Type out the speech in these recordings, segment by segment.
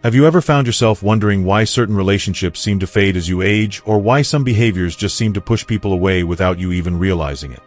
Have you ever found yourself wondering why certain relationships seem to fade as you age, or why some behaviors just seem to push people away without you even realizing it?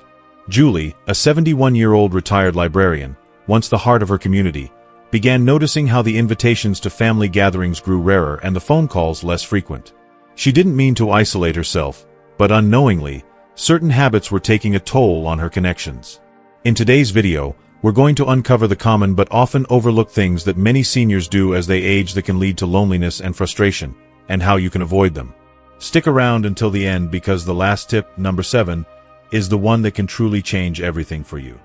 Julie, a 71-year-old retired librarian, once the heart of her community, began noticing how the invitations to family gatherings grew rarer and the phone calls less frequent. She didn't mean to isolate herself, but unknowingly, certain habits were taking a toll on her connections. In today's video, we're going to uncover the common but often overlooked things that many seniors do as they age that can lead to loneliness and frustration, and how you can avoid them. Stick around until the end because the last tip, number 7, is the one that can truly change everything for you.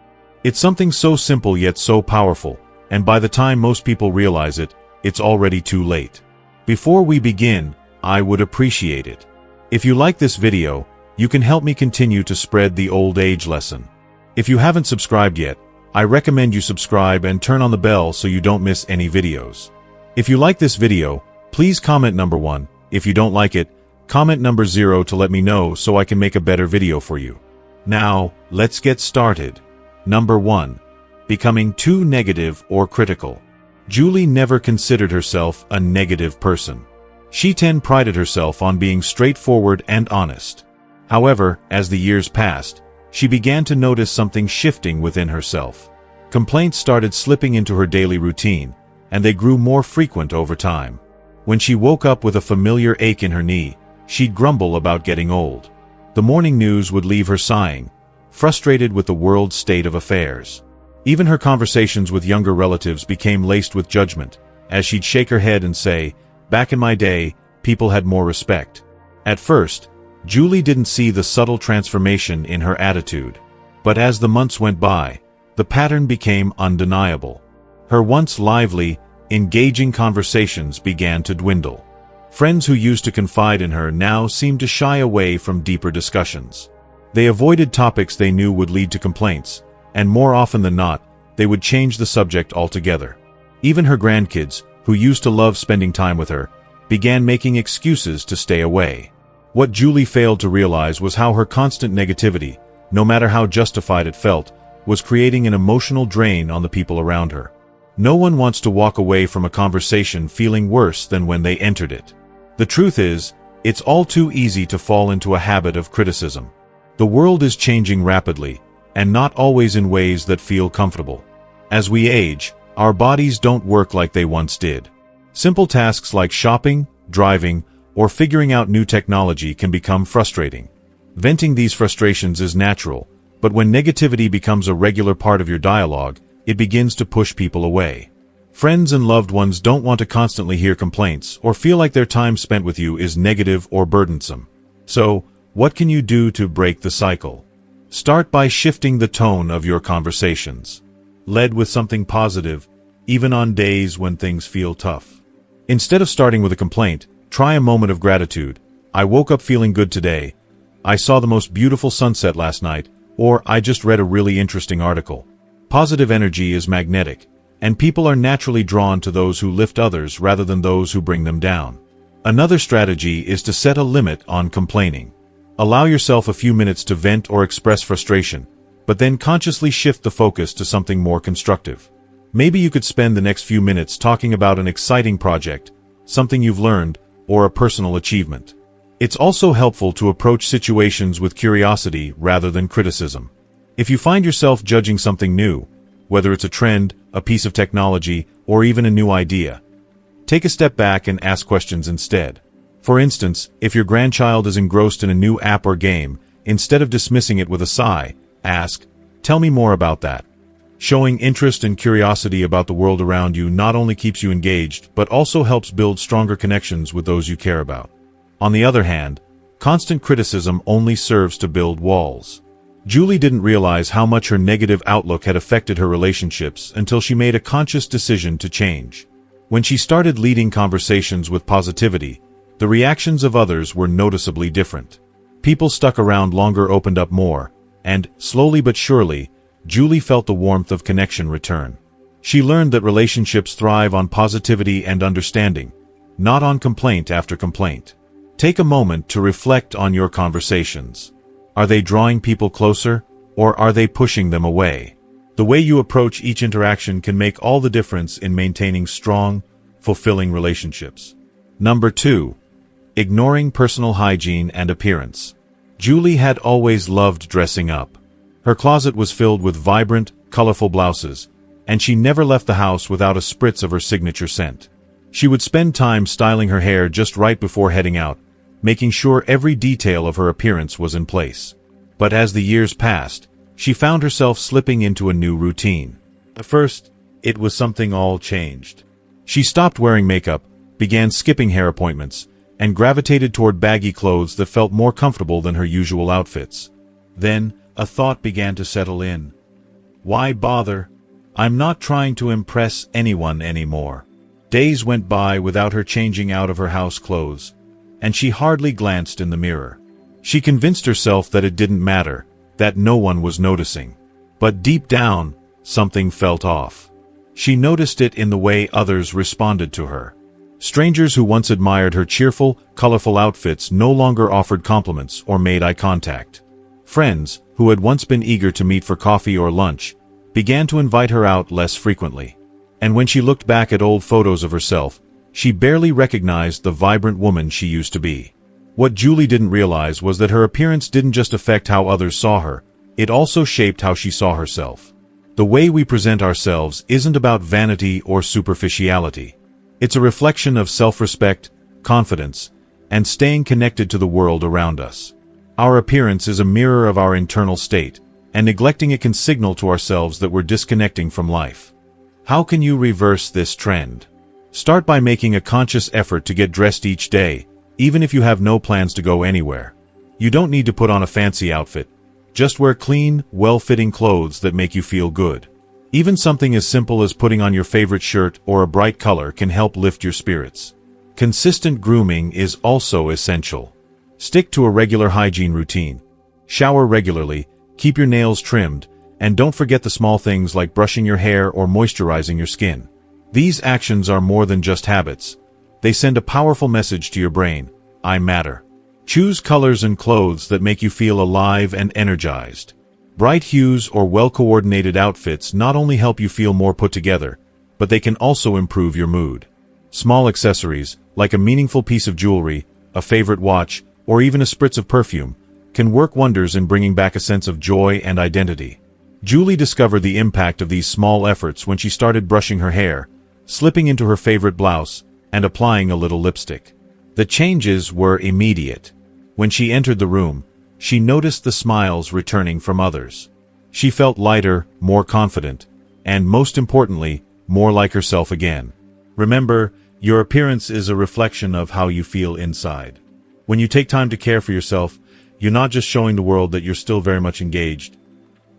It's something so simple yet so powerful, and by the time most people realize it, it's already too late. Before we begin, I would appreciate it if you like this video, you can help me continue to spread the old age lesson. If you haven't subscribed yet, I recommend you subscribe and turn on the bell so you don't miss any videos. If you like this video, please comment number 1. If you don't like it, comment number 0 to let me know so I can make a better video for you. Now, let's get started. Number 1. Becoming too negative or critical. Julie never considered herself a negative person. She prided herself on being straightforward and honest. However, as the years passed, she began to notice something shifting within herself. Complaints started slipping into her daily routine, and they grew more frequent over time. When she woke up with a familiar ache in her knee, she'd grumble about getting old. The morning news would leave her sighing, frustrated with the world's state of affairs. Even her conversations with younger relatives became laced with judgment, as she'd shake her head and say, "Back in my day, people had more respect." At first, Julie didn't see the subtle transformation in her attitude. But as the months went by, the pattern became undeniable. Her once lively, engaging conversations began to dwindle. Friends who used to confide in her now seemed to shy away from deeper discussions. They avoided topics they knew would lead to complaints, and more often than not, they would change the subject altogether. Even her grandkids, who used to love spending time with her, began making excuses to stay away. What Julie failed to realize was how her constant negativity, no matter how justified it felt, was creating an emotional drain on the people around her. No one wants to walk away from a conversation feeling worse than when they entered it. The truth is, it's all too easy to fall into a habit of criticism. The world is changing rapidly, and not always in ways that feel comfortable. As we age, our bodies don't work like they once did. Simple tasks like shopping, driving, or figuring out new technology can become frustrating. Venting these frustrations is natural, but when negativity becomes a regular part of your dialogue, it begins to push people away. Friends and loved ones don't want to constantly hear complaints or feel like their time spent with you is negative or burdensome. So, what can you do to break the cycle? Start by shifting the tone of your conversations. Lead with something positive, even on days when things feel tough. Instead of starting with a complaint, try a moment of gratitude. "I woke up feeling good today," "I saw the most beautiful sunset last night," or "I just read a really interesting article." Positive energy is magnetic, and people are naturally drawn to those who lift others rather than those who bring them down. Another strategy is to set a limit on complaining. Allow yourself a few minutes to vent or express frustration, but then consciously shift the focus to something more constructive. Maybe you could spend the next few minutes talking about an exciting project, something you've learned, or a personal achievement. It's also helpful to approach situations with curiosity rather than criticism. If you find yourself judging something new, whether it's a trend, a piece of technology, or even a new idea, take a step back and ask questions instead. For instance, if your grandchild is engrossed in a new app or game, instead of dismissing it with a sigh, ask, "Tell me more about that." Showing interest and curiosity about the world around you not only keeps you engaged, but also helps build stronger connections with those you care about. On the other hand, constant criticism only serves to build walls. Julie didn't realize how much her negative outlook had affected her relationships until she made a conscious decision to change. When she started leading conversations with positivity, the reactions of others were noticeably different. People stuck around longer, opened up more, and, slowly but surely, Julie felt the warmth of connection return. She learned that relationships thrive on positivity and understanding, not on complaint after complaint. Take a moment to reflect on your conversations. Are they drawing people closer, or are they pushing them away? The way you approach each interaction can make all the difference in maintaining strong, fulfilling relationships. Number 2. Ignoring personal hygiene and appearance. Julie had always loved dressing up. Her closet was filled with vibrant, colorful blouses, and she never left the house without a spritz of her signature scent. She would spend time styling her hair just right before heading out, making sure every detail of her appearance was in place. But as the years passed, she found herself slipping into a new routine. At first, it was something all changed. She stopped wearing makeup, began skipping hair appointments, and gravitated toward baggy clothes that felt more comfortable than her usual outfits. Then, a thought began to settle in. Why bother? I'm not trying to impress anyone anymore. Days went by without her changing out of her house clothes, and she hardly glanced in the mirror. She convinced herself that it didn't matter, that no one was noticing. But deep down, something felt off. She noticed it in the way others responded to her. Strangers who once admired her cheerful, colorful outfits no longer offered compliments or made eye contact. Friends, who had once been eager to meet for coffee or lunch, began to invite her out less frequently. And when she looked back at old photos of herself, she barely recognized the vibrant woman she used to be. What Julie didn't realize was that her appearance didn't just affect how others saw her, it also shaped how she saw herself. The way we present ourselves isn't about vanity or superficiality. It's a reflection of self-respect, confidence, and staying connected to the world around us. Our appearance is a mirror of our internal state, and neglecting it can signal to ourselves that we're disconnecting from life. How can you reverse this trend? Start by making a conscious effort to get dressed each day, even if you have no plans to go anywhere. You don't need to put on a fancy outfit. Just wear clean, well-fitting clothes that make you feel good. Even something as simple as putting on your favorite shirt or a bright color can help lift your spirits. Consistent grooming is also essential. Stick to a regular hygiene routine. Shower regularly, keep your nails trimmed, and don't forget the small things like brushing your hair or moisturizing your skin. These actions are more than just habits. They send a powerful message to your brain: I matter. Choose colors and clothes that make you feel alive and energized. Bright hues or well-coordinated outfits not only help you feel more put together, but they can also improve your mood. Small accessories, like a meaningful piece of jewelry, a favorite watch, or even a spritz of perfume, can work wonders in bringing back a sense of joy and identity. Julie discovered the impact of these small efforts when she started brushing her hair, slipping into her favorite blouse, and applying a little lipstick. The changes were immediate. When she entered the room, she noticed the smiles returning from others. She felt lighter, more confident, and most importantly, more like herself again. Remember, your appearance is a reflection of how you feel inside. When you take time to care for yourself, you're not just showing the world that you're still very much engaged.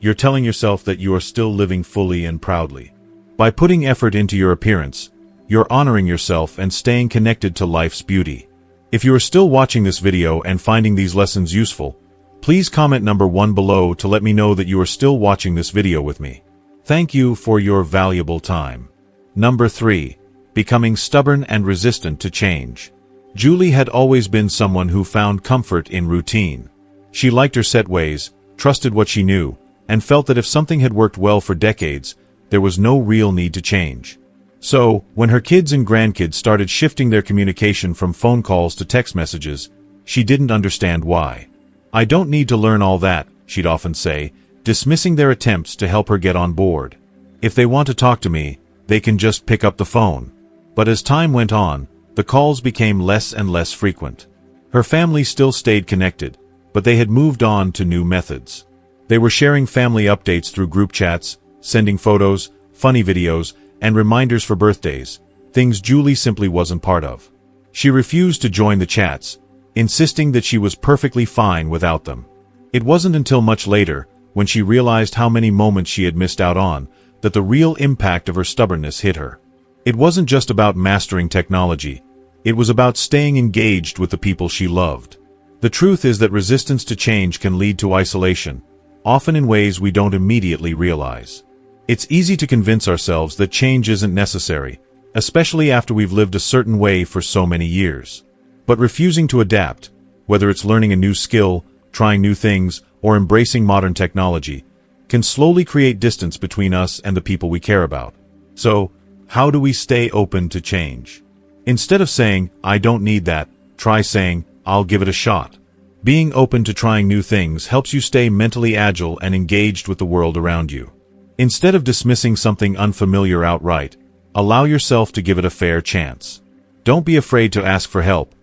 You're telling yourself that you are still living fully and proudly. By putting effort into your appearance, you're honoring yourself and staying connected to life's beauty. If you are still watching this video and finding these lessons useful, please comment number 1 below to let me know that you are still watching this video with me. Thank you for your valuable time. Number 3. Becoming stubborn and resistant to change. Julie had always been someone who found comfort in routine. She liked her set ways, trusted what she knew, and felt that if something had worked well for decades, there was no real need to change. So, when her kids and grandkids started shifting their communication from phone calls to text messages, she didn't understand why. I don't need to learn all that, she'd often say, dismissing their attempts to help her get on board. If they want to talk to me, they can just pick up the phone. But as time went on, the calls became less and less frequent. Her family still stayed connected, but they had moved on to new methods. They were sharing family updates through group chats, sending photos, funny videos, and reminders for birthdays, things Julie simply wasn't part of. She refused to join the chats, insisting that she was perfectly fine without them. It wasn't until much later, when she realized how many moments she had missed out on, that the real impact of her stubbornness hit her. It wasn't just about mastering technology, it was about staying engaged with the people she loved. The truth is that resistance to change can lead to isolation, often in ways we don't immediately realize. It's easy to convince ourselves that change isn't necessary, especially after we've lived a certain way for so many years. But refusing to adapt, whether it's learning a new skill, trying new things, or embracing modern technology, can slowly create distance between us and the people we care about. So, how do we stay open to change? Instead of saying, "I don't need that," try saying, "I'll give it a shot." Being open to trying new things helps you stay mentally agile and engaged with the world around you. Instead of dismissing something unfamiliar outright, allow yourself to give it a fair chance. Don't be afraid to ask for help.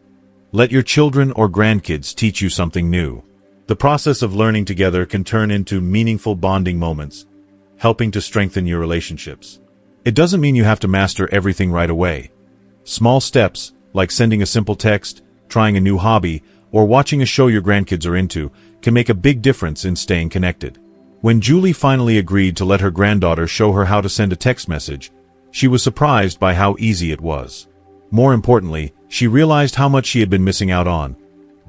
Let your children or grandkids teach you something new. The process of learning together can turn into meaningful bonding moments, helping to strengthen your relationships. It doesn't mean you have to master everything right away. Small steps, like sending a simple text, trying a new hobby, or watching a show your grandkids are into, can make a big difference in staying connected. When Julie finally agreed to let her granddaughter show her how to send a text message, she was surprised by how easy it was. More importantly, she realized how much she had been missing out on.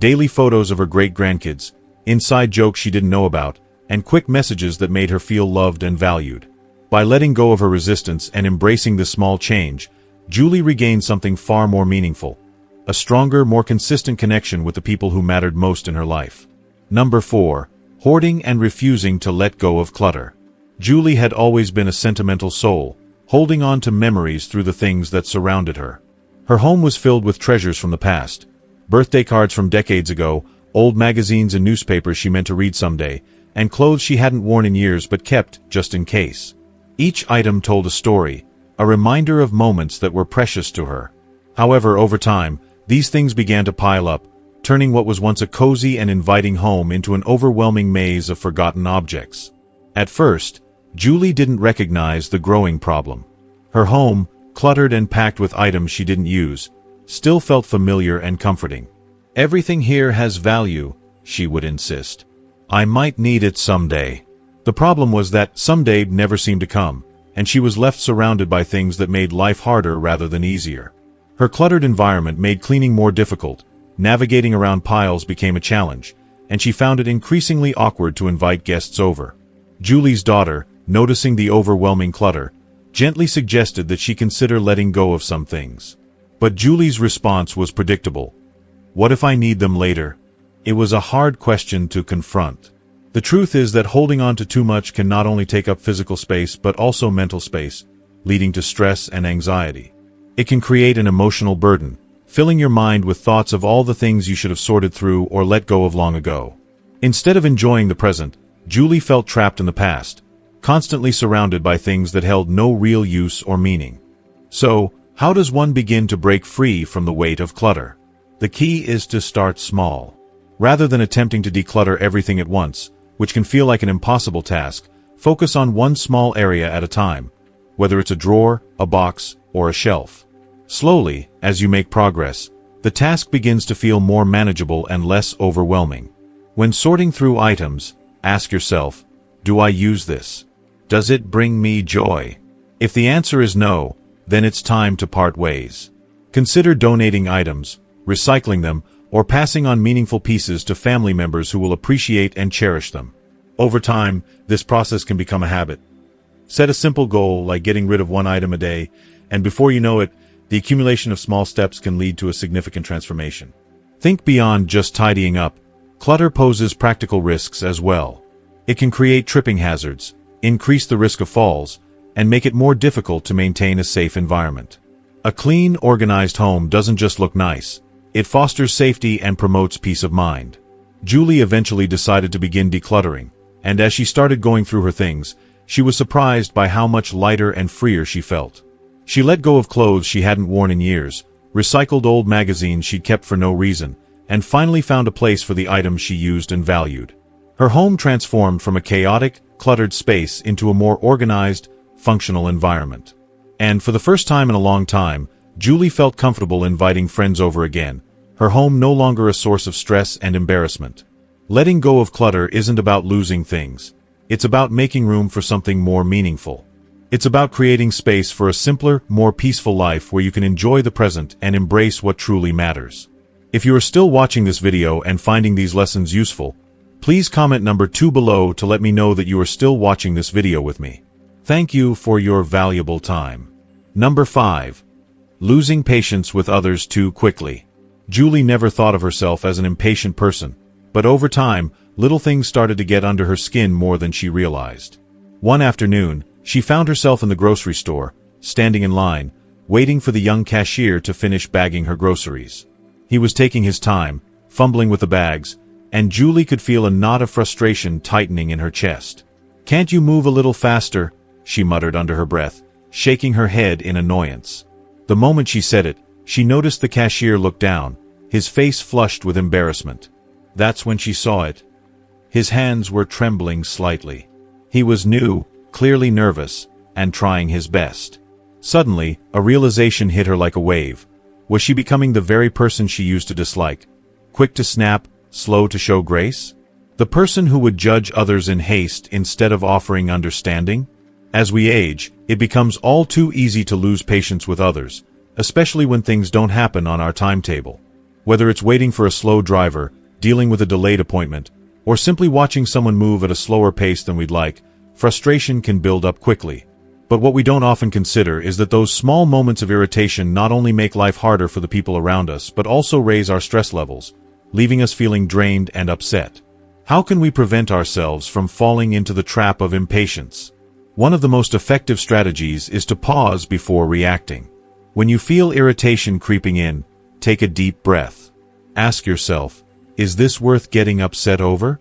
Daily photos of her great-grandkids, inside jokes she didn't know about, and quick messages that made her feel loved and valued. By letting go of her resistance and embracing this small change, Julie regained something far more meaningful: a stronger, more consistent connection with the people who mattered most in her life. Number 4. Hoarding and refusing to let go of clutter. Julie had always been a sentimental soul, holding on to memories through the things that surrounded her. Her home was filled with treasures from the past: birthday cards from decades ago, old magazines and newspapers she meant to read someday, and clothes she hadn't worn in years but kept just in case. Each item told a story, a reminder of moments that were precious to her. However, over time, these things began to pile up, turning what was once a cozy and inviting home into an overwhelming maze of forgotten objects. At first, Julie didn't recognize the growing problem. Her home, cluttered and packed with items she didn't use, still felt familiar and comforting. "Everything here has value," she would insist. "I might need it someday." The problem was that someday never seemed to come, and she was left surrounded by things that made life harder rather than easier. Her cluttered environment made cleaning more difficult, navigating around piles became a challenge, and she found it increasingly awkward to invite guests over. Julie's daughter, noticing the overwhelming clutter, gently suggested that she consider letting go of some things. But Julie's response was predictable. "What if I need them later?" It was a hard question to confront. The truth is that holding on to too much can not only take up physical space but also mental space, leading to stress and anxiety. It can create an emotional burden, filling your mind with thoughts of all the things you should have sorted through or let go of long ago. Instead of enjoying the present, Julie felt trapped in the past, constantly surrounded by things that held no real use or meaning. So, how does one begin to break free from the weight of clutter? The key is to start small. Rather than attempting to declutter everything at once, which can feel like an impossible task, focus on one small area at a time, whether it's a drawer, a box, or a shelf. Slowly, as you make progress, the task begins to feel more manageable and less overwhelming. When sorting through items, ask yourself, do I use this? Does it bring me joy? If the answer is no, then it's time to part ways. Consider donating items, recycling them, or passing on meaningful pieces to family members who will appreciate and cherish them. Over time, this process can become a habit. Set a simple goal like getting rid of one item a day, and before you know it, the accumulation of small steps can lead to a significant transformation. Think beyond just tidying up. Clutter poses practical risks as well. It can create tripping hazards, increase the risk of falls, and make it more difficult to maintain a safe environment. A clean, organized home doesn't just look nice. It fosters safety and promotes peace of mind. Julie eventually decided to begin decluttering, and as she started going through her things, she was surprised by how much lighter and freer she felt. She let go of clothes she hadn't worn in years, recycled old magazines she'd kept for no reason, and finally found a place for the items she used and valued. Her home transformed from a chaotic, cluttered space into a more organized, functional environment. And for the first time in a long time, Julie felt comfortable inviting friends over again, her home no longer a source of stress and embarrassment. Letting go of clutter isn't about losing things. It's about making room for something more meaningful. It's about creating space for a simpler, more peaceful life where you can enjoy the present and embrace what truly matters. If you are still watching this video and finding these lessons useful, please comment number 2 below to let me know that you are still watching this video with me. Thank you for your valuable time. Number 5. Losing patience with others too quickly. Julie never thought of herself as an impatient person, but over time, little things started to get under her skin more than she realized. One afternoon, she found herself in the grocery store, standing in line, waiting for the young cashier to finish bagging her groceries. He was taking his time, fumbling with the bags, and Julie could feel a knot of frustration tightening in her chest. "Can't you move a little faster?" she muttered under her breath, shaking her head in annoyance. The moment she said it, she noticed the cashier look down, his face flushed with embarrassment. That's when she saw it. His hands were trembling slightly. He was new, clearly nervous, and trying his best. Suddenly, a realization hit her like a wave. Was she becoming the very person she used to dislike? Quick to snap, slow to show grace? The person who would judge others in haste instead of offering understanding? As we age, it becomes all too easy to lose patience with others, especially when things don't happen on our timetable. Whether it's waiting for a slow driver, dealing with a delayed appointment, or simply watching someone move at a slower pace than we'd like, frustration can build up quickly. But what we don't often consider is that those small moments of irritation not only make life harder for the people around us, but also raise our stress levels, leaving us feeling drained and upset. How can we prevent ourselves from falling into the trap of impatience? One of the most effective strategies is to pause before reacting. When you feel irritation creeping in, take a deep breath. Ask yourself, is this worth getting upset over?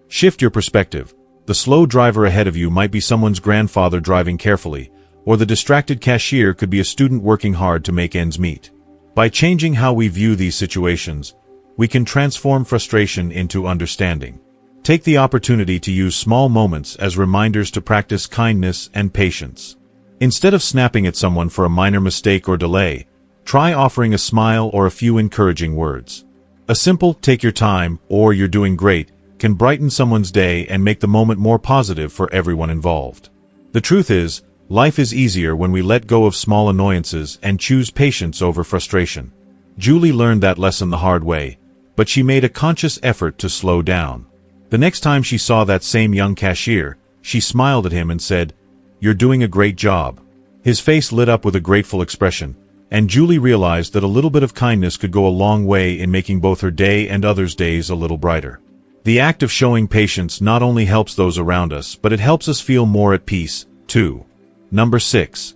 Shift your perspective. The slow driver ahead of you might be someone's grandfather driving carefully, or the distracted cashier could be a student working hard to make ends meet. By changing how we view these situations, we can transform frustration into understanding. Take the opportunity to use small moments as reminders to practice kindness and patience. Instead of snapping at someone for a minor mistake or delay, try offering a smile or a few encouraging words. A simple "take your time" or "you're doing great" can brighten someone's day and make the moment more positive for everyone involved. The truth is, life is easier when we let go of small annoyances and choose patience over frustration. Julie learned that lesson the hard way, but she made a conscious effort to slow down. The next time she saw that same young cashier, she smiled at him and said, "You're doing a great job." His face lit up with a grateful expression, and Julie realized that a little bit of kindness could go a long way in making both her day and others' days a little brighter. The act of showing patience not only helps those around us, but it helps us feel more at peace, too. Number 6.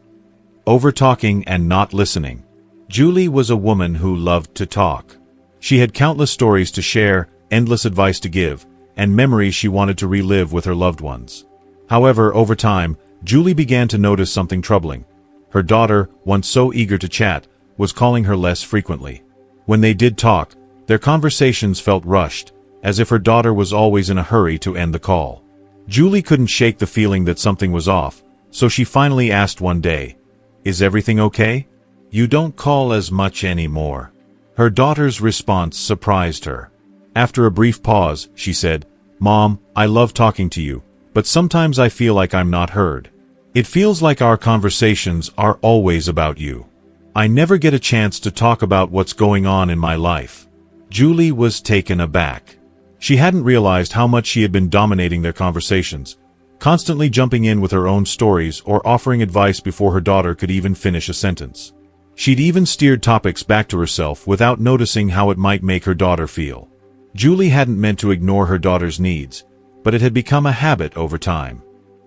Over-talking and not listening. Julie was a woman who loved to talk. She had countless stories to share, endless advice to give, and memories she wanted to relive with her loved ones. However, over time, Julie began to notice something troubling. Her daughter, once so eager to chat, was calling her less frequently. When they did talk, their conversations felt rushed, as if her daughter was always in a hurry to end the call. Julie couldn't shake the feeling that something was off, so she finally asked one day, "Is everything okay? You don't call as much anymore." Her daughter's response surprised her. After a brief pause, she said, "Mom, I love talking to you, but sometimes I feel like I'm not heard. It feels like our conversations are always about you. I never get a chance to talk about what's going on in my life." Julie was taken aback. She hadn't realized how much she had been dominating their conversations, constantly jumping in with her own stories or offering advice before her daughter could even finish a sentence. She'd even steered topics back to herself without noticing how it might make her daughter feel. Julie hadn't meant to ignore her daughter's needs, but it had become a habit over time.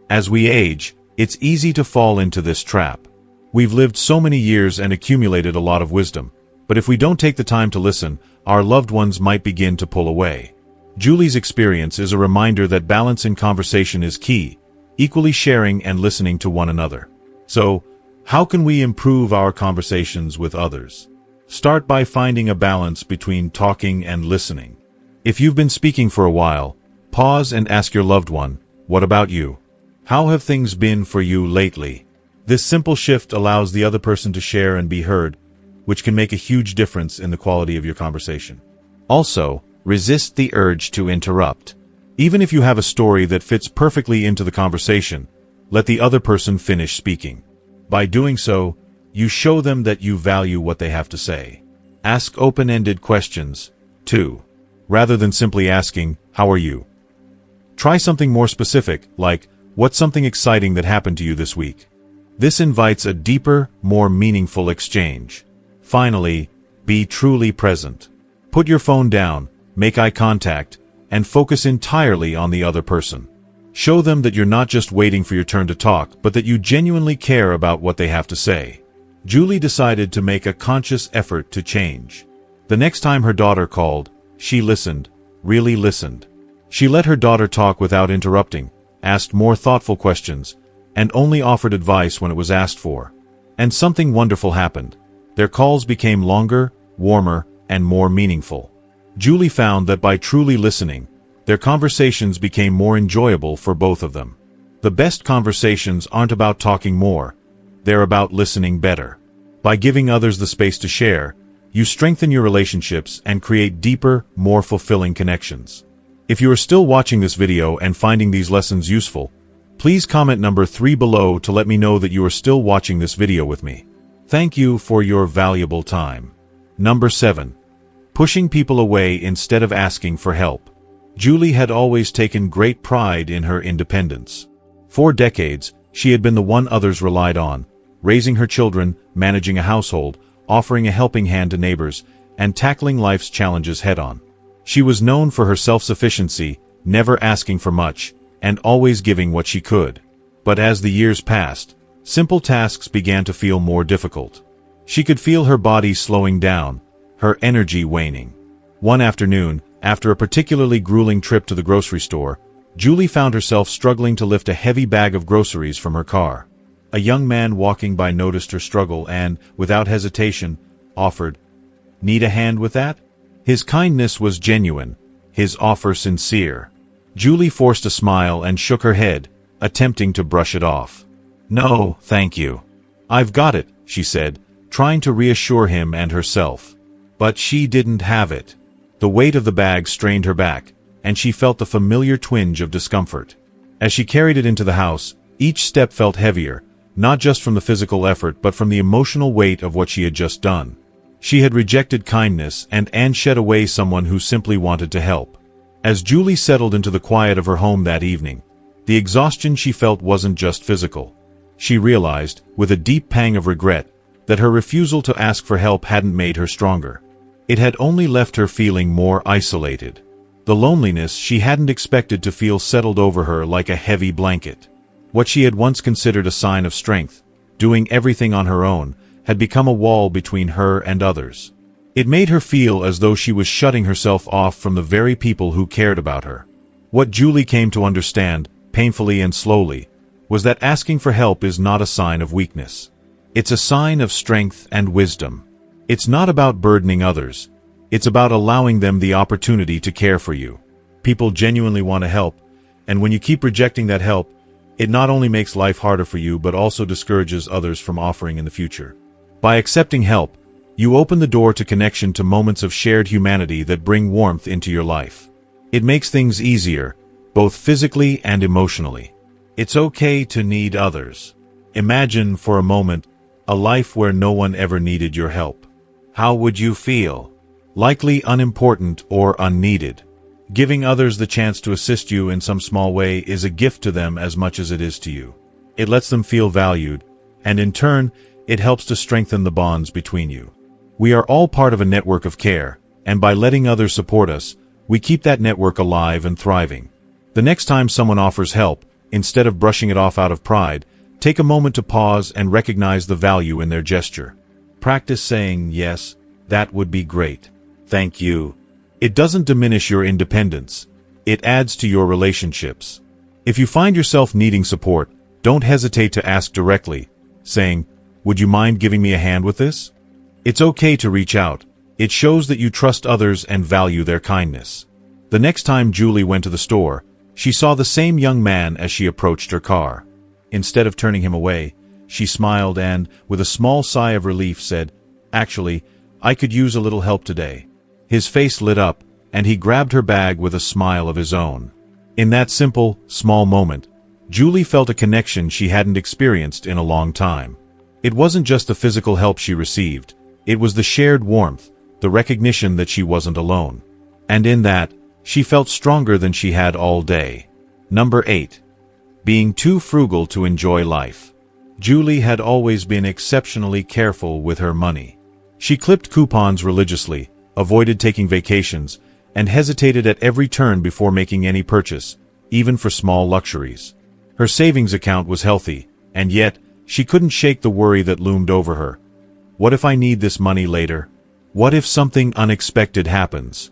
As we age, it's easy to fall into this trap. We've lived so many years and accumulated a lot of wisdom, but if we don't take the time to listen, our loved ones might begin to pull away. Julie's experience is a reminder that balance in conversation is key, equally sharing and listening to one another. So, how can we improve our conversations with others? Start by finding a balance between talking and listening. If you've been speaking for a while, pause and ask your loved one, "What about you? How have things been for you lately?" This simple shift allows the other person to share and be heard, which can make a huge difference in the quality of your conversation. Also, resist the urge to interrupt. Even if you have a story that fits perfectly into the conversation, let the other person finish speaking. By doing so, you show them that you value what they have to say. Ask open-ended questions, too. Rather than simply asking, "How are you?" Try something more specific, like, "What's something exciting that happened to you this week?" This invites a deeper, more meaningful exchange. Finally, be truly present. Put your phone down, make eye contact, and focus entirely on the other person. Show them that you're not just waiting for your turn to talk, but that you genuinely care about what they have to say. Julie decided to make a conscious effort to change. The next time her daughter called, she listened, really listened. She let her daughter talk without interrupting, asked more thoughtful questions, and only offered advice when it was asked for. And something wonderful happened. Their calls became longer, warmer, and more meaningful. Julie found that by truly listening, their conversations became more enjoyable for both of them. The best conversations aren't about talking more, they're about listening better. By giving others the space to share, you strengthen your relationships and create deeper, more fulfilling connections. If you are still watching this video and finding these lessons useful, please comment number 3 below to let me know that you are still watching this video with me. Thank you for your valuable time. Number 7. Pushing people away instead of asking for help. Julie had always taken great pride in her independence. For decades, she had been the one others relied on, raising her children, managing a household, offering a helping hand to neighbors, and tackling life's challenges head-on. She was known for her self-sufficiency, never asking for much, and always giving what she could. But as the years passed, simple tasks began to feel more difficult. She could feel her body slowing down, her energy waning. One afternoon, after a particularly grueling trip to the grocery store, Julie found herself struggling to lift a heavy bag of groceries from her car. A young man walking by noticed her struggle and, without hesitation, offered, "Need a hand with that?" His kindness was genuine, his offer sincere. Julie forced a smile and shook her head, attempting to brush it off. "No, thank you. I've got it," she said, trying to reassure him and herself. But she didn't have it. The weight of the bag strained her back, and she felt the familiar twinge of discomfort. As she carried it into the house, each step felt heavier, not just from the physical effort but from the emotional weight of what she had just done. She had rejected kindness and shed away someone who simply wanted to help. As Julie settled into the quiet of her home that evening, the exhaustion she felt wasn't just physical. She realized, with a deep pang of regret, that her refusal to ask for help hadn't made her stronger. It had only left her feeling more isolated. The loneliness she hadn't expected to feel settled over her like a heavy blanket. What she had once considered a sign of strength, doing everything on her own, had become a wall between her and others. It made her feel as though she was shutting herself off from the very people who cared about her. What Julie came to understand, painfully and slowly, was that asking for help is not a sign of weakness. It's a sign of strength and wisdom. It's not about burdening others. It's about allowing them the opportunity to care for you. People genuinely want to help, and when you keep rejecting that help, it not only makes life harder for you but also discourages others from offering in the future. By accepting help, you open the door to connection, to moments of shared humanity that bring warmth into your life. It makes things easier, both physically and emotionally. It's okay to need others. Imagine for a moment a life where no one ever needed your help. How would you feel? Likely unimportant or unneeded. Giving others the chance to assist you in some small way is a gift to them as much as it is to you. It lets them feel valued, and in turn, it helps to strengthen the bonds between you. We are all part of a network of care, and by letting others support us, we keep that network alive and thriving. The next time someone offers help, instead of brushing it off out of pride, take a moment to pause and recognize the value in their gesture. Practice saying, "Yes, that would be great. Thank you." It doesn't diminish your independence. It adds to your relationships. If you find yourself needing support, don't hesitate to ask directly, saying, "Would you mind giving me a hand with this?" It's okay to reach out. It shows that you trust others and value their kindness. The next time Julie went to the store, she saw the same young man as she approached her car. Instead of turning him away, she smiled and, with a small sigh of relief, said, "Actually, I could use a little help today." His face lit up, and he grabbed her bag with a smile of his own. In that simple, small moment, Julie felt a connection she hadn't experienced in a long time. It wasn't just the physical help she received, it was the shared warmth, the recognition that she wasn't alone. And in that, she felt stronger than she had all day. Number 8. Being too frugal to enjoy life. Julie had always been exceptionally careful with her money. She clipped coupons religiously, avoided taking vacations, and hesitated at every turn before making any purchase, even for small luxuries. Her savings account was healthy, and yet, she couldn't shake the worry that loomed over her, What if I need this money later? What if something unexpected happens?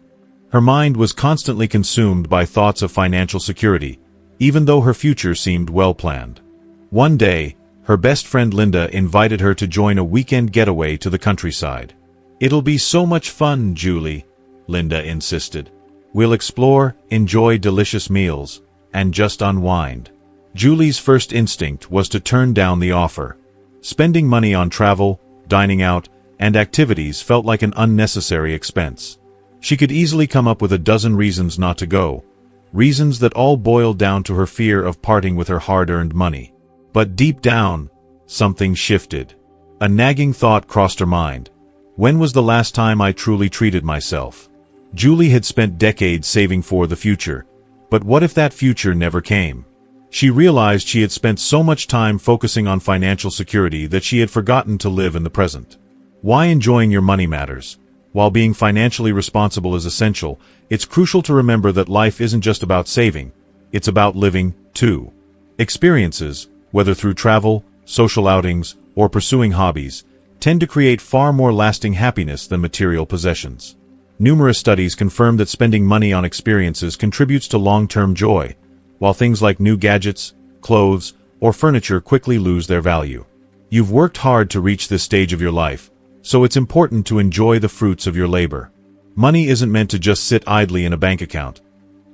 Her mind was constantly consumed by thoughts of financial security, even though her future seemed well-planned. One day, her best friend Linda invited her to join a weekend getaway to the countryside. "It'll be so much fun, Julie," Linda insisted. "We'll explore, enjoy delicious meals, and just unwind." Julie's first instinct was to turn down the offer. Spending money on travel, dining out, and activities felt like an unnecessary expense. She could easily come up with a dozen reasons not to go, reasons that all boiled down to her fear of parting with her hard-earned money. But deep down, something shifted. A nagging thought crossed her mind. When was the last time I truly treated myself? Julie had spent decades saving for the future, but what if that future never came? She realized she had spent so much time focusing on financial security that she had forgotten to live in the present. Why enjoying your money matters? While being financially responsible is essential, it's crucial to remember that life isn't just about saving, it's about living, too. Experiences, whether through travel, social outings, or pursuing hobbies, tend to create far more lasting happiness than material possessions. Numerous studies confirm that spending money on experiences contributes to long-term joy, while things like new gadgets, clothes, or furniture quickly lose their value. You've worked hard to reach this stage of your life, so it's important to enjoy the fruits of your labor. Money isn't meant to just sit idly in a bank account.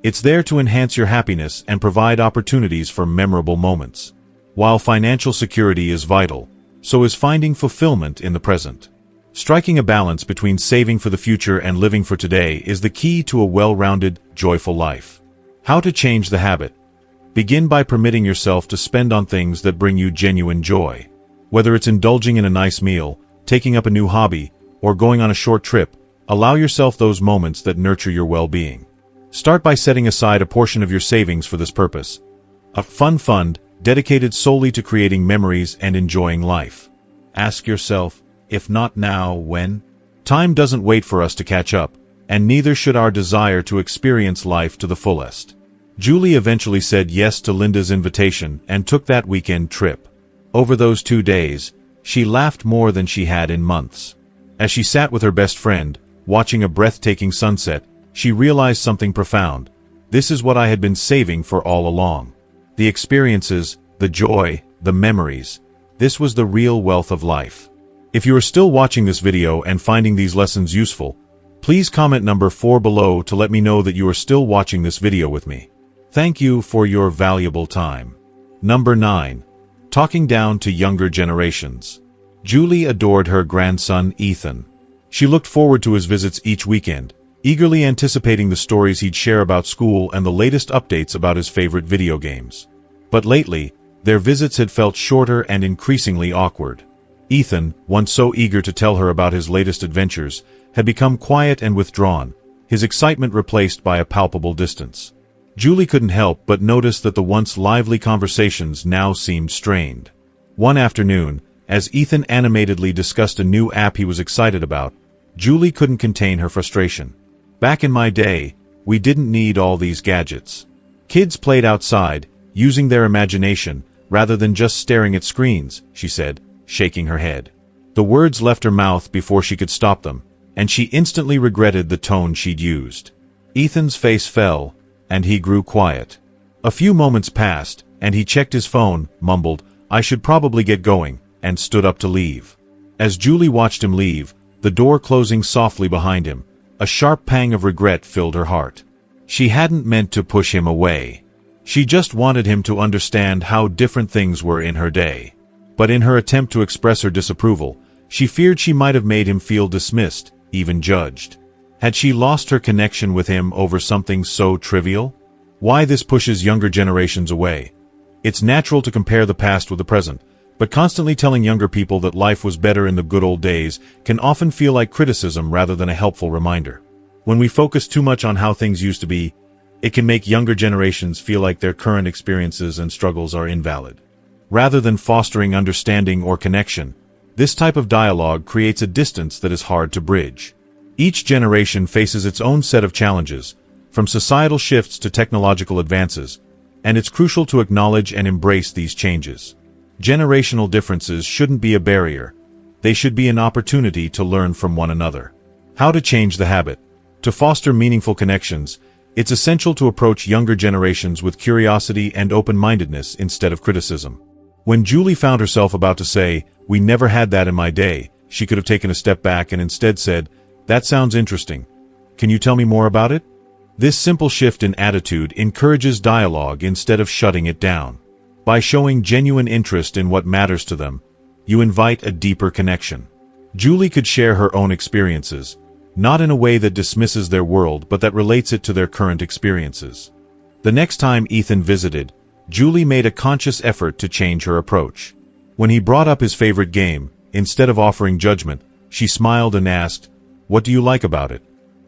It's there to enhance your happiness and provide opportunities for memorable moments. While financial security is vital, so is finding fulfillment in the present. Striking a balance between saving for the future and living for today is the key to a well-rounded, joyful life. How to change the habit? Begin by permitting yourself to spend on things that bring you genuine joy. Whether it's indulging in a nice meal, taking up a new hobby, or going on a short trip, allow yourself those moments that nurture your well-being. Start by setting aside a portion of your savings for this purpose. A fun fund dedicated solely to creating memories and enjoying life. Ask yourself, if not now, when? Time doesn't wait for us to catch up, and neither should our desire to experience life to the fullest. Julie eventually said yes to Linda's invitation and took that weekend trip. Over those 2 days, she laughed more than she had in months. As she sat with her best friend, watching a breathtaking sunset, she realized something profound. This is what I had been saving for all along. The experiences, the joy, the memories. This was the real wealth of life. If you are still watching this video and finding these lessons useful, please comment number 4 below to let me know that you are still watching this video with me. Thank you for your valuable time. Number 9. Talking down to younger generations. Julie adored her grandson, Ethan. She looked forward to his visits each weekend, eagerly anticipating the stories he'd share about school and the latest updates about his favorite video games. But lately, their visits had felt shorter and increasingly awkward. Ethan, once so eager to tell her about his latest adventures, had become quiet and withdrawn, his excitement replaced by a palpable distance. Julie couldn't help but notice that the once lively conversations now seemed strained. One afternoon, as Ethan animatedly discussed a new app he was excited about, Julie couldn't contain her frustration. "Back in my day, we didn't need all these gadgets. Kids played outside, using their imagination, rather than just staring at screens," she said, shaking her head. The words left her mouth before she could stop them, and she instantly regretted the tone she'd used. Ethan's face fell, and he grew quiet. A few moments passed, and he checked his phone, mumbled, "I should probably get going," and stood up to leave. As Julie watched him leave, the door closing softly behind him, a sharp pang of regret filled her heart. She hadn't meant to push him away. She just wanted him to understand how different things were in her day. But in her attempt to express her disapproval, she feared she might have made him feel dismissed, even judged. Had she lost her connection with him over something so trivial? Why this pushes younger generations away? It's natural to compare the past with the present, but constantly telling younger people that life was better in the good old days can often feel like criticism rather than a helpful reminder. When we focus too much on how things used to be, it can make younger generations feel like their current experiences and struggles are invalid. Rather than fostering understanding or connection, this type of dialogue creates a distance that is hard to bridge. Each generation faces its own set of challenges, from societal shifts to technological advances, and it's crucial to acknowledge and embrace these changes. Generational differences shouldn't be a barrier. They should be an opportunity to learn from one another. How to change the habit. To foster meaningful connections, it's essential to approach younger generations with curiosity and open-mindedness instead of criticism. When Julie found herself about to say, "We never had that in my day," she could have taken a step back and instead said, "That sounds interesting. Can you tell me more about it?" This simple shift in attitude encourages dialogue instead of shutting it down. By showing genuine interest in what matters to them, you invite a deeper connection. Julie could share her own experiences, not in a way that dismisses their world but that relates it to their current experiences. The next time Ethan visited, Julie made a conscious effort to change her approach. When he brought up his favorite game, instead of offering judgment, she smiled and asked, "What do you like about it?"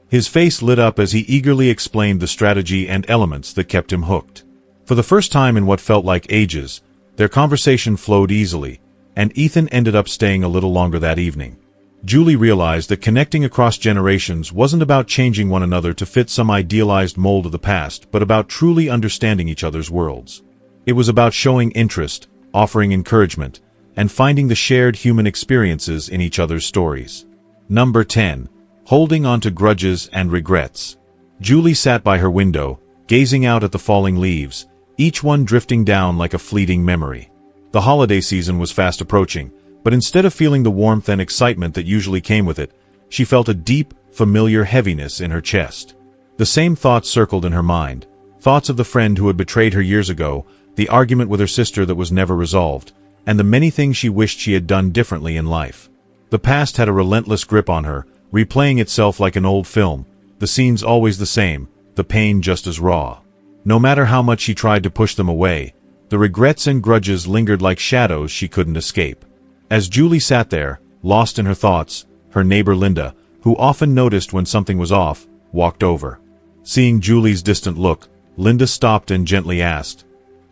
His face lit up as he eagerly explained the strategy and elements that kept him hooked. For the first time in what felt like ages, their conversation flowed easily, and Ethan ended up staying a little longer that evening. Julie realized that connecting across generations wasn't about changing one another to fit some idealized mold of the past, but about truly understanding each other's worlds. It was about showing interest, offering encouragement, and finding the shared human experiences in each other's stories. Number 10. Holding on to grudges and regrets. Julie sat by her window, gazing out at the falling leaves, each one drifting down like a fleeting memory. The holiday season was fast approaching, but instead of feeling the warmth and excitement that usually came with it, she felt a deep, familiar heaviness in her chest. The same thoughts circled in her mind, thoughts of the friend who had betrayed her years ago, the argument with her sister that was never resolved, and the many things she wished she had done differently in life. The past had a relentless grip on her, replaying itself like an old film, the scenes always the same, the pain just as raw. No matter how much she tried to push them away, the regrets and grudges lingered like shadows she couldn't escape. As Julie sat there, lost in her thoughts, her neighbor Linda, who often noticed when something was off, walked over. Seeing Julie's distant look, Linda stopped and gently asked,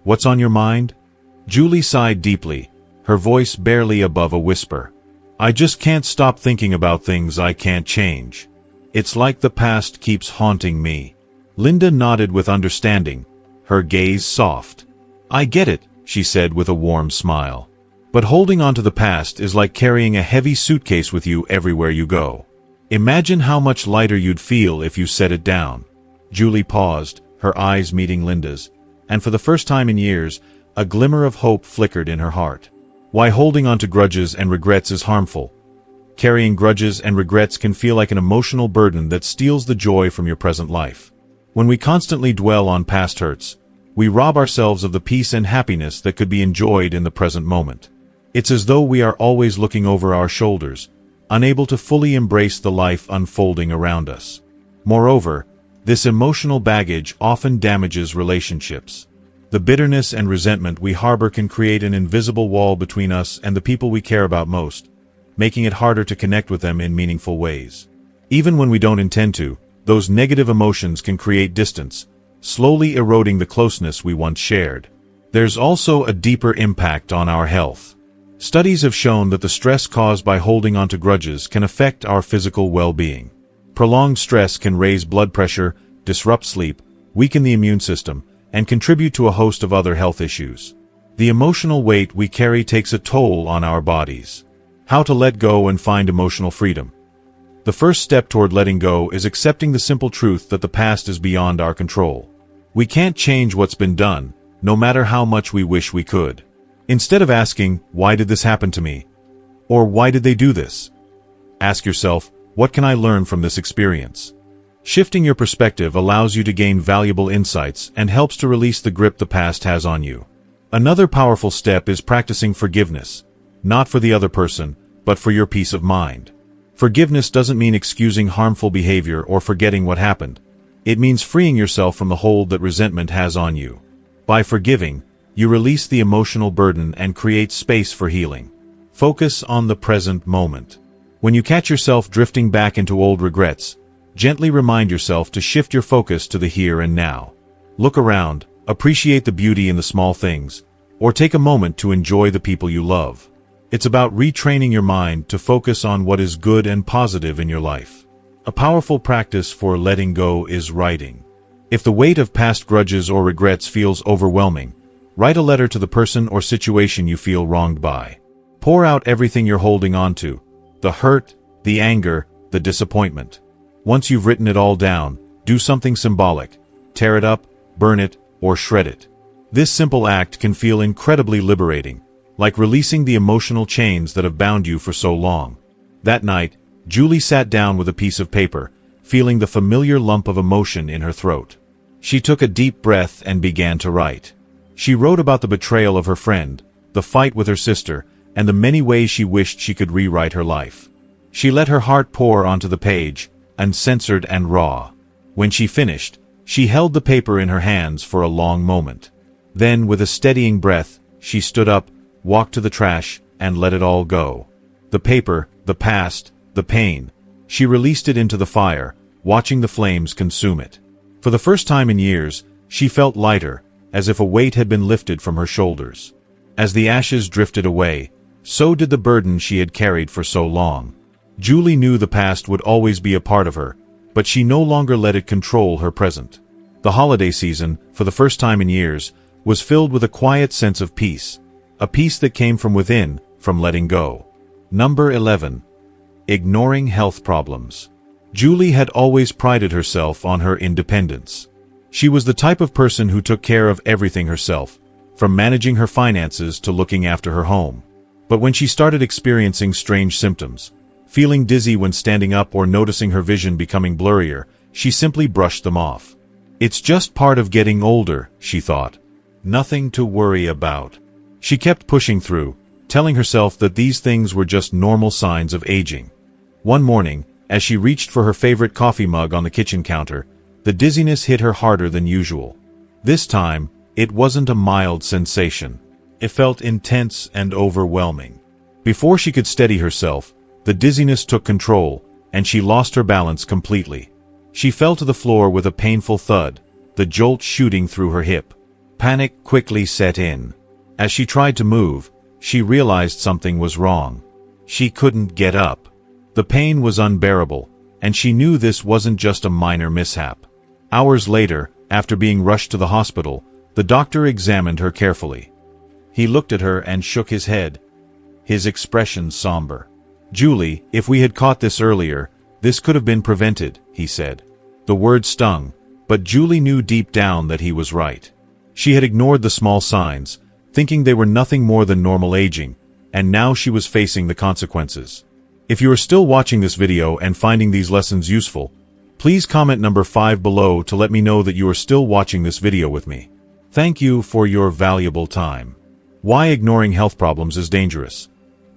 "What's on your mind?" Julie sighed deeply, her voice barely above a whisper. "I just can't stop thinking about things I can't change. It's like the past keeps haunting me." Linda nodded with understanding, her gaze soft. "I get it," she said with a warm smile. "But holding on to the past is like carrying a heavy suitcase with you everywhere you go. Imagine how much lighter you'd feel if you set it down." Julie paused, her eyes meeting Linda's, and for the first time in years, a glimmer of hope flickered in her heart. Why holding on to grudges and regrets is harmful. Carrying grudges and regrets can feel like an emotional burden that steals the joy from your present life. When we constantly dwell on past hurts, we rob ourselves of the peace and happiness that could be enjoyed in the present moment. It's as though we are always looking over our shoulders, unable to fully embrace the life unfolding around us. Moreover, this emotional baggage often damages relationships. The bitterness and resentment we harbor can create an invisible wall between us and the people we care about most, making it harder to connect with them in meaningful ways. Even when we don't intend to, those negative emotions can create distance, slowly eroding the closeness we once shared. There's also a deeper impact on our health. Studies have shown that the stress caused by holding onto grudges can affect our physical well-being. Prolonged stress can raise blood pressure, disrupt sleep, weaken the immune system, and contribute to a host of other health issues. The emotional weight we carry takes a toll on our bodies. How to let go and find emotional freedom. The first step toward letting go is accepting the simple truth that the past is beyond our control. We can't change what's been done, no matter how much we wish we could. Instead of asking, "Why did this happen to me?" or "Why did they do this?" ask yourself, "What can I learn from this experience?" Shifting your perspective allows you to gain valuable insights and helps to release the grip the past has on you. Another powerful step is practicing forgiveness, not for the other person, but for your peace of mind. Forgiveness doesn't mean excusing harmful behavior or forgetting what happened. It means freeing yourself from the hold that resentment has on you. By forgiving, you release the emotional burden and create space for healing. Focus on the present moment. When you catch yourself drifting back into old regrets, gently remind yourself to shift your focus to the here and now. Look around, appreciate the beauty in the small things, or take a moment to enjoy the people you love. It's about retraining your mind to focus on what is good and positive in your life. A powerful practice for letting go is writing. If the weight of past grudges or regrets feels overwhelming, write a letter to the person or situation you feel wronged by. Pour out everything you're holding onto. The hurt, the anger, the disappointment. Once you've written it all down, do something symbolic. Tear it up, burn it, or shred it. This simple act can feel incredibly liberating, like releasing the emotional chains that have bound you for so long. That night, Julie sat down with a piece of paper, feeling the familiar lump of emotion in her throat. She took a deep breath and began to write. She wrote about the betrayal of her friend, the fight with her sister, and the many ways she wished she could rewrite her life. She let her heart pour onto the page, uncensored and raw. When she finished, she held the paper in her hands for a long moment. Then, with a steadying breath, she stood up, walked to the trash, and let it all go. The paper, the past, the pain. She released it into the fire, watching the flames consume it. For the first time in years, she felt lighter, as if a weight had been lifted from her shoulders. As the ashes drifted away, so did the burden she had carried for so long. Julie knew the past would always be a part of her, but she no longer let it control her present. The holiday season, for the first time in years, was filled with a quiet sense of peace, a peace that came from within, from letting go. Number 11. Ignoring health problems. Julie had always prided herself on her independence. She was the type of person who took care of everything herself, from managing her finances to looking after her home. But when she started experiencing strange symptoms, feeling dizzy when standing up or noticing her vision becoming blurrier, she simply brushed them off. It's just part of getting older, she thought. Nothing to worry about. She kept pushing through, telling herself that these things were just normal signs of aging. One morning, as she reached for her favorite coffee mug on the kitchen counter, the dizziness hit her harder than usual. This time, it wasn't a mild sensation. It felt intense and overwhelming. Before she could steady herself, the dizziness took control, and she lost her balance completely. She fell to the floor with a painful thud, the jolt shooting through her hip. Panic quickly set in. As she tried to move, she realized something was wrong. She couldn't get up. The pain was unbearable, and she knew this wasn't just a minor mishap. Hours later, after being rushed to the hospital, the doctor examined her carefully. He looked at her and shook his head, his expression somber. "Julie, if we had caught this earlier, this could have been prevented," he said. The word stung, but Julie knew deep down that he was right. She had ignored the small signs, thinking they were nothing more than normal aging, and now she was facing the consequences. If you are still watching this video and finding these lessons useful, please comment number 5 below to let me know that you are still watching this video with me. Thank you for your valuable time. Why ignoring health problems is dangerous.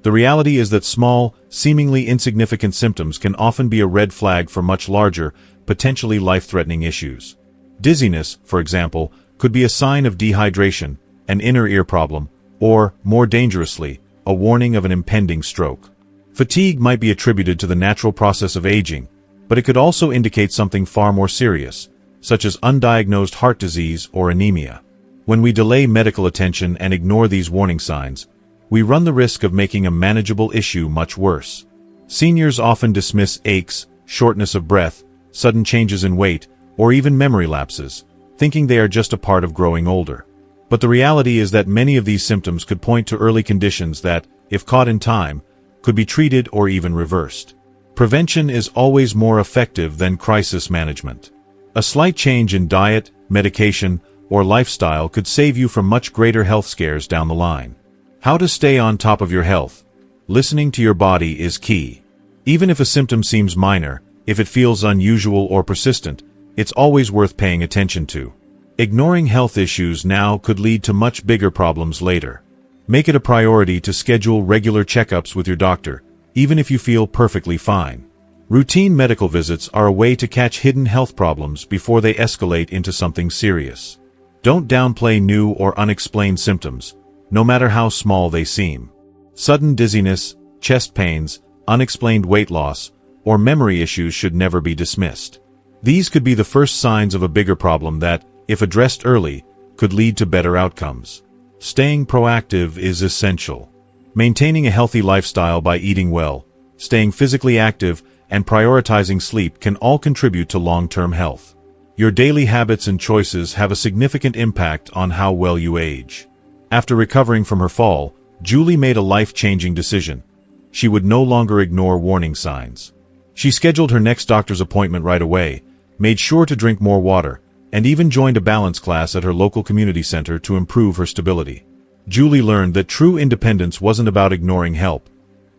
The reality is that small, seemingly insignificant symptoms can often be a red flag for much larger, potentially life-threatening issues. Dizziness, for example, could be a sign of dehydration, an inner ear problem, or, more dangerously, a warning of an impending stroke. Fatigue might be attributed to the natural process of aging, but it could also indicate something far more serious, such as undiagnosed heart disease or anemia. When we delay medical attention and ignore these warning signs, we run the risk of making a manageable issue much worse. Seniors often dismiss aches, shortness of breath, sudden changes in weight, or even memory lapses, thinking they are just a part of growing older. But the reality is that many of these symptoms could point to early conditions that, if caught in time, could be treated or even reversed. Prevention is always more effective than crisis management. A slight change in diet, medication, or lifestyle could save you from much greater health scares down the line. How to stay on top of your health. Listening to your body is key. Even if a symptom seems minor, if it feels unusual or persistent, it's always worth paying attention to. Ignoring health issues now could lead to much bigger problems later. Make it a priority to schedule regular checkups with your doctor, even if you feel perfectly fine. Routine medical visits are a way to catch hidden health problems before they escalate into something serious. Don't downplay new or unexplained symptoms, no matter how small they seem. Sudden dizziness, chest pains, unexplained weight loss, or memory issues should never be dismissed. These could be the first signs of a bigger problem that, if addressed early, could lead to better outcomes. Staying proactive is essential. Maintaining a healthy lifestyle by eating well, staying physically active, and prioritizing sleep can all contribute to long-term health. Your daily habits and choices have a significant impact on how well you age. After recovering from her fall, Julie made a life-changing decision. She would no longer ignore warning signs. She scheduled her next doctor's appointment right away, made sure to drink more water, and even joined a balance class at her local community center to improve her stability. Julie learned that true independence wasn't about ignoring help.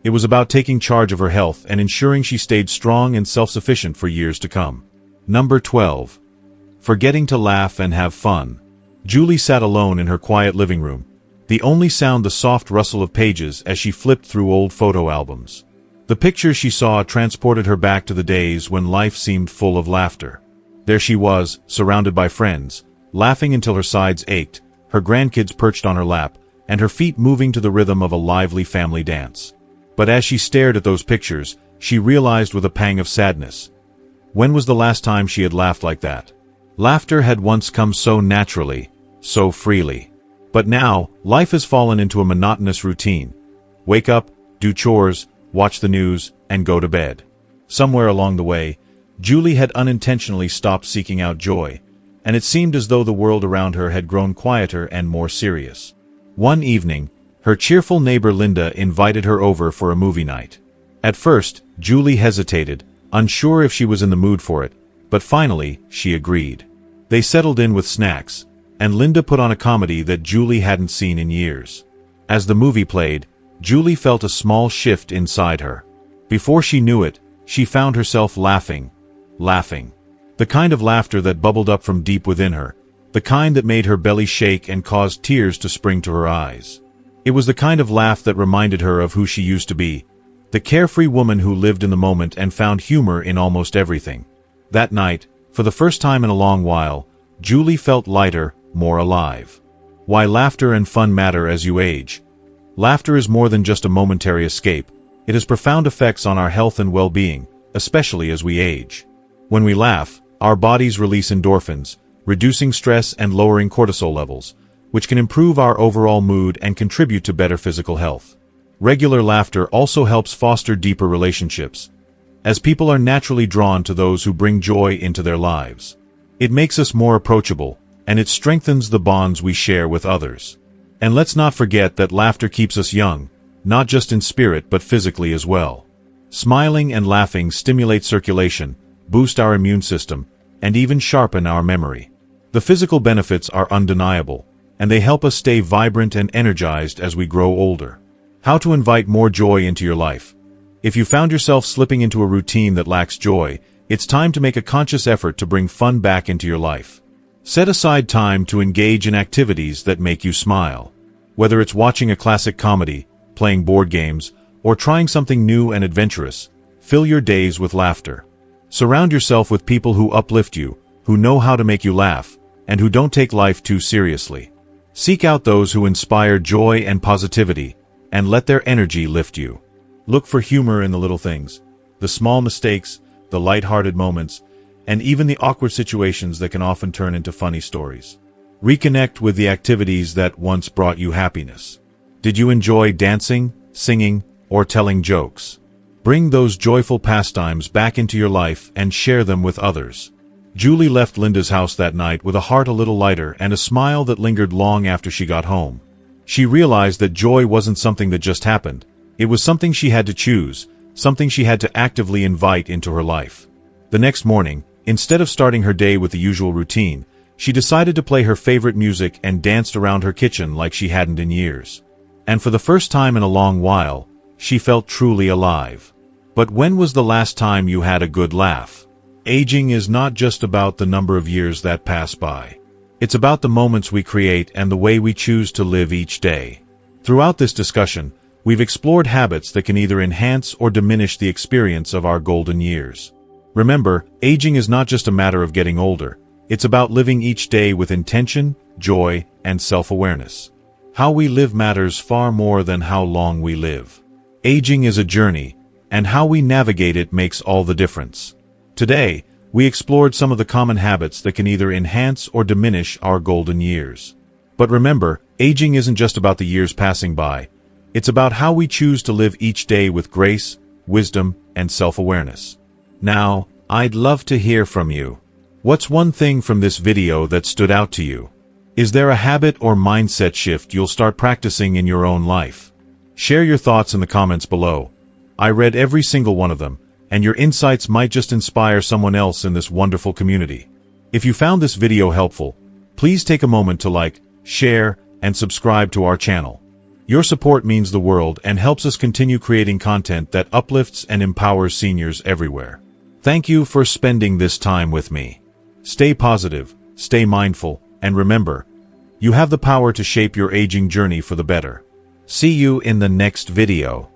It was about taking charge of her health and ensuring she stayed strong and self-sufficient for years to come. Number 12. Forgetting to laugh and have fun. Julie sat alone in her quiet living room, the only sound the soft rustle of pages as she flipped through old photo albums. The pictures she saw transported her back to the days when life seemed full of laughter. There she was, surrounded by friends, laughing until her sides ached, her grandkids perched on her lap, and her feet moving to the rhythm of a lively family dance. But as she stared at those pictures, she realized with a pang of sadness. When was the last time she had laughed like that? Laughter had once come so naturally, so freely. But now, life has fallen into a monotonous routine. Wake up, do chores, watch the news, and go to bed. Somewhere along the way, Julie had unintentionally stopped seeking out joy, and it seemed as though the world around her had grown quieter and more serious. One evening, her cheerful neighbor Linda invited her over for a movie night. At first, Julie hesitated, unsure if she was in the mood for it, but finally, she agreed. They settled in with snacks, and Linda put on a comedy that Julie hadn't seen in years. As the movie played, Julie felt a small shift inside her. Before she knew it, she found herself laughing. The kind of laughter that bubbled up from deep within her, the kind that made her belly shake and caused tears to spring to her eyes. It was the kind of laugh that reminded her of who she used to be, the carefree woman who lived in the moment and found humor in almost everything. That night, for the first time in a long while, Julie felt lighter, more alive. Why laughter and fun matter as you age. Laughter is more than just a momentary escape. It has profound effects on our health and well-being, especially as we age. When we laugh, our bodies release endorphins, reducing stress and lowering cortisol levels, which can improve our overall mood and contribute to better physical health. Regular laughter also helps foster deeper relationships, as people are naturally drawn to those who bring joy into their lives. It makes us more approachable, and it strengthens the bonds we share with others. And let's not forget that laughter keeps us young, not just in spirit but physically as well. Smiling and laughing stimulate circulation, boost our immune system, and even sharpen our memory. The physical benefits are undeniable, and they help us stay vibrant and energized as we grow older. How to invite more joy into your life. If you found yourself slipping into a routine that lacks joy, it's time to make a conscious effort to bring fun back into your life. Set aside time to engage in activities that make you smile. Whether it's watching a classic comedy, playing board games, or trying something new and adventurous, fill your days with laughter. Surround yourself with people who uplift you, who know how to make you laugh, and who don't take life too seriously. Seek out those who inspire joy and positivity, and let their energy lift you. Look for humor in the little things, the small mistakes, the light-hearted moments, and even the awkward situations that can often turn into funny stories. Reconnect with the activities that once brought you happiness. Did you enjoy dancing, singing, or telling jokes? Bring those joyful pastimes back into your life and share them with others. Julie left Linda's house that night with a heart a little lighter and a smile that lingered long after she got home. She realized that joy wasn't something that just happened. It was something she had to choose, something she had to actively invite into her life. The next morning, instead of starting her day with the usual routine, she decided to play her favorite music and danced around her kitchen like she hadn't in years. And for the first time in a long while, she felt truly alive. But when was the last time you had a good laugh? Aging is not just about the number of years that pass by. It's about the moments we create and the way we choose to live each day. Throughout this discussion, we've explored habits that can either enhance or diminish the experience of our golden years. Remember, aging is not just a matter of getting older. It's about living each day with intention, joy, and self-awareness. How we live matters far more than how long we live. Aging is a journey, and how we navigate it makes all the difference. Today, we explored some of the common habits that can either enhance or diminish our golden years. But remember, aging isn't just about the years passing by. It's about how we choose to live each day with grace, wisdom, and self-awareness. Now, I'd love to hear from you. What's one thing from this video that stood out to you? Is there a habit or mindset shift you'll start practicing in your own life? Share your thoughts in the comments below. I read every single one of them, and your insights might just inspire someone else in this wonderful community. If you found this video helpful, please take a moment to like, share, and subscribe to our channel. Your support means the world and helps us continue creating content that uplifts and empowers seniors everywhere. Thank you for spending this time with me. Stay positive, stay mindful, and remember, you have the power to shape your aging journey for the better. See you in the next video.